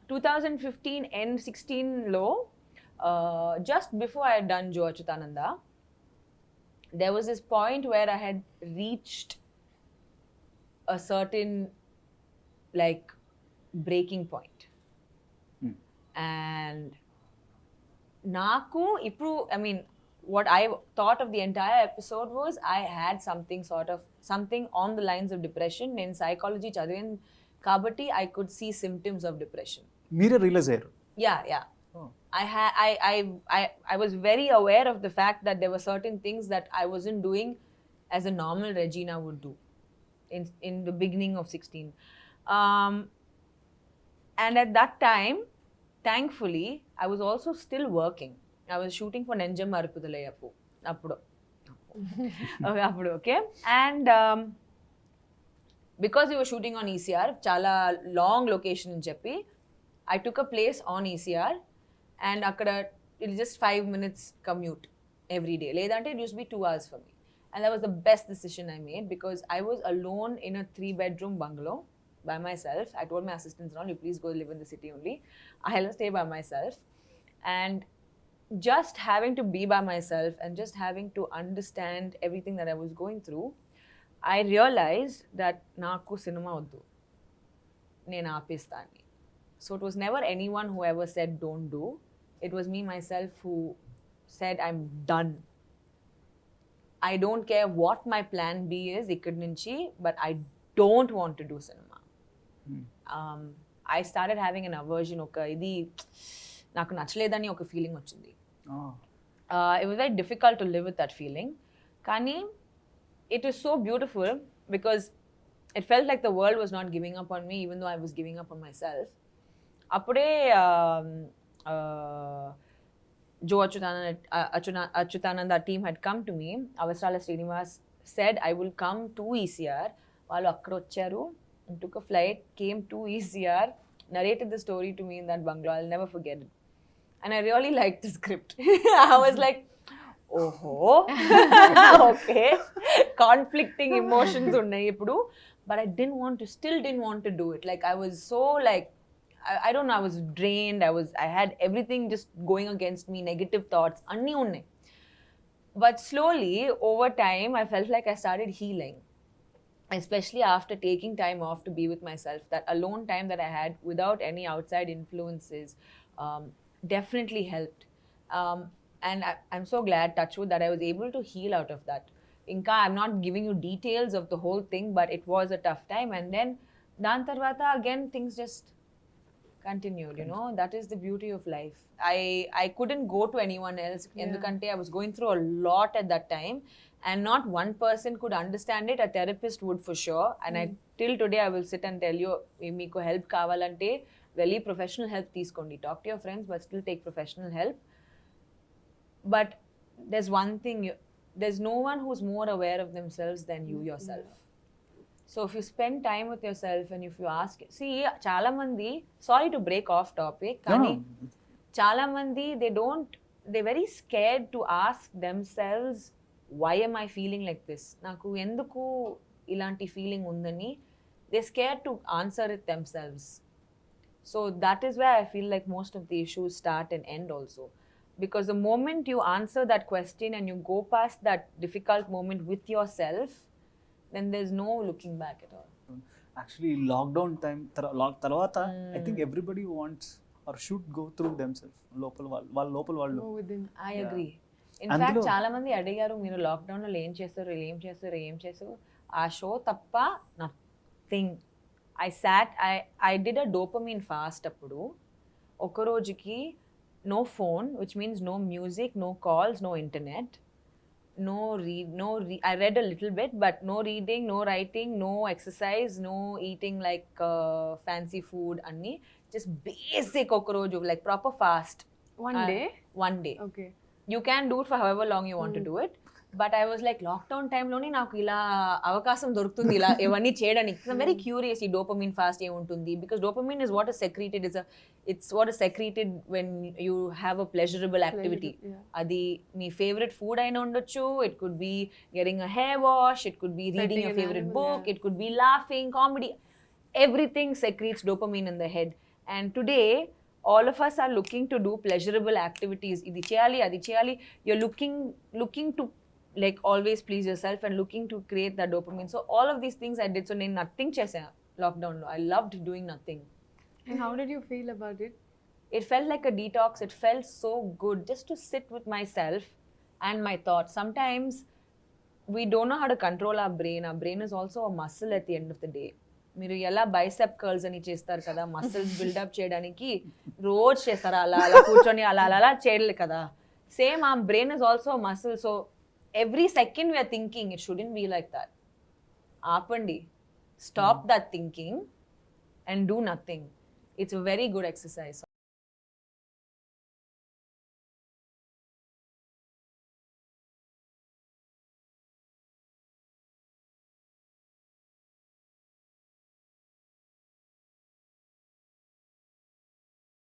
2015 and 16 లో just before I had done Joe Achutananda, there was this point where I had reached a certain like breaking point. And naku ippudu, I mean, what I thought of the entire episode was I had something on the lines of depression. In psychology chadivin kabatti I could see symptoms of depression. మీరే realise అయ్యారు. Yeah. I was very aware of the fact that there were certain things that I wasn't doing as a normal Regina would do in the beginning of 16. And at that time, thankfully, I was also still working. I was shooting for Nenjam Arupudalayapu. Okay. And because we were shooting on ECR, chala long location in Cheppi, I took a place on ECR and akkada it was just 5 minutes commute every day. Ledante it used to be 2 hours for me. And that was the best decision I made because I was alone in a 3-bedroom bungalow by myself. I told my assistants, "No, you please go live in the city only. I'll stay by myself." And just having to be by myself and just having to understand everything that I was going through, I realized that naaku cinema oddu. Nenu aapistani. So it was never anyone who ever said don't do. It was me myself who said I'm done. I don't care what my plan B is ikkad nunchi, but I don't want to do cinema. I started having an aversion. Oka idi naku nachaledani oka feeling ochindi. It was very difficult to live with that feeling. Kani it was so beautiful because it felt like the world was not giving up on me even though I was giving up on myself. Appude Joe Achutananda team had come to me. Avasrala Srinivas said I will come to ECR. Vallu akkada vacharu and took a flight, came to ECR, narrated the story to me in that bungalow. I'll never forget it. And I really liked the script. I was like, oh, okay. Conflicting emotions unnai ippudu. But I still didn't want to do it. Like I was so like, I don't know, I was drained. I had everything just going against me, negative thoughts, anni unnai. But slowly, over time, I felt like I started healing. Especially after taking time off to be with myself. That alone time that I had without any outside influences definitely helped. And I'm so glad, touchwood, that I was able to heal out of that. Inka, I'm not giving you details of the whole thing, but it was a tough time. And then, dan tarvata, again, things just continued, you know. That is the beauty of life. I couldn't go to anyone else. Endukante I was going through a lot at that time. And not one person could understand it. A therapist would for sure. And till today, I will sit and tell you, meeku help kavalante, velli professional help teeskondi. Talk to your friends, but still take professional help. But there's one thing, there's no one who's more aware of themselves than you yourself. So if you spend time with yourself and if you ask, see, chala mandi, sorry to break off topic, kani chala mandi, they're very scared to ask themselves, why am I feeling like this? Naku enduku ilanti feeling undani. They're scared to answer it themselves. So that is where I feel like most of the issues start and end also. Because the moment you answer that question and you go past that difficult moment with yourself, then there's no looking back at all. Actually, lockdown time tarvata, I think everybody wants or should go through themselves. Local వాళ్ళు. Go within. I agree. In fact, చాలా మంది అడిగారు మీరు lockdown లో ఏం చేస్తారు ఆ show తప్ప nothing. I did a dopamine fast అప్పుడు. ఒక రోజుకి no phone, which means no music, no calls, no internet, I read a little bit, but no reading, no writing, no exercise, no eating like fancy food, anni just basic oka roju, like proper fast. One day? Okay. You can do it for however long you want to do it. But I was like, lockdown time loni naaku ila avakasam dorukutundi ila evanni cheyadaniki. I'm very curious ee dopamine fast em untundi, because dopamine is what is secreted, it's what is secreted when you have a pleasurable activity. Adi mee favorite food aina undochu, it could be getting a hair wash, it could be reading your favorite book, it could be laughing, comedy. Everything secretes dopamine in the head. And today all of us are looking to do pleasurable activities. Idi cheyali adi cheyali. You're looking to like always please yourself and looking to create that dopamine. So all of these things I did. So నేను nothing చేసా lockdown లో. I loved doing nothing. And how did you feel about it? It felt like a detox. It felt so good just to sit with myself and my thoughts. Sometimes we don't know how to control our brain. Our brain is also a muscle at the end of the day. మీరు ఎలా bicep curls అని చేస్తారు కదా, muscles buildup చేయడానికి రోజు చేస్తారు, అలా అలా కూర్చొని అలా అలా అలా చేయలేదు కదా. Same our brain is also a muscle. So every second we are thinking. It shouldn't be like that. ఆపండి, stop that thinking and do nothing. It's a very good exercise.